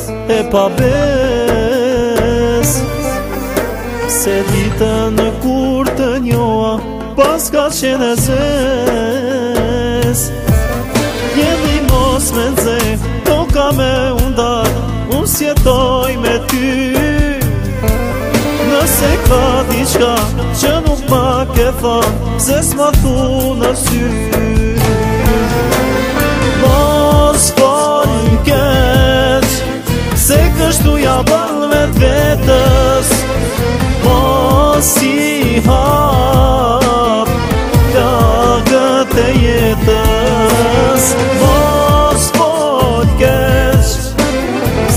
e pabes. Se ditën kur të njoha pas ka qenë e zes. Jemi mos me nxe, toka me undar, unë sjetoj me ty. Nëse ka diçka që nuk ma ke than, se s'ma thu në sy. Mos fol keq, se kështu ja ball vet vetës. Mos i hap lagët e jetës. Mos fol keq,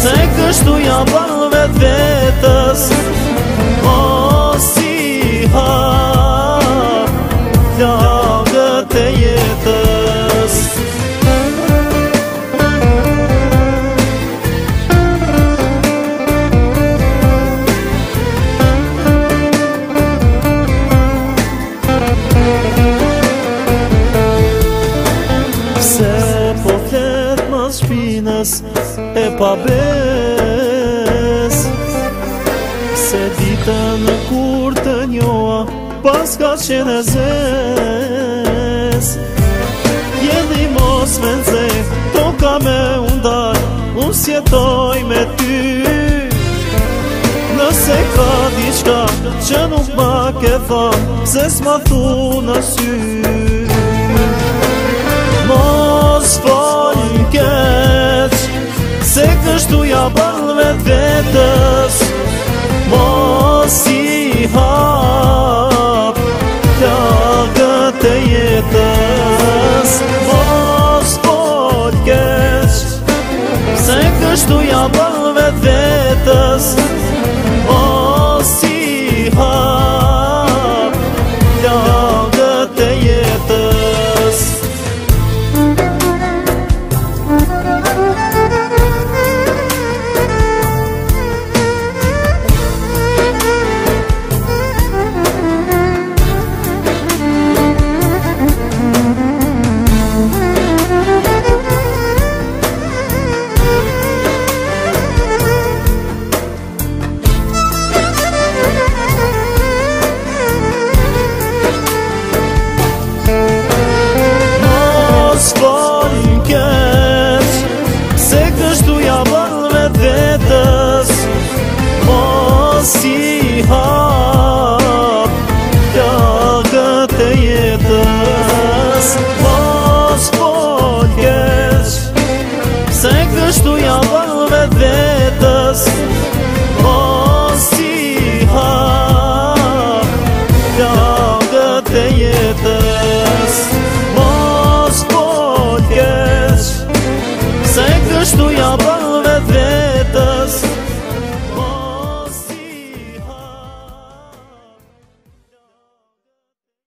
se kështu ja ball vet vetës. Mos i hap lagët e jetës. Se po flet mas shpinës e pabes. Se ditën kur të njoha pas ka qenë e zes. Jeni mos me nxe, toka me undar, unë sjetoj me ty. Nëse ka diçka që nuk ma ke than, se s'ma thu në sy. Mos fol keq, se kështu ja ball vet vetës. Mos i hap lagët e jetës. Mos fol keq, se kështu ja ball vet vetës.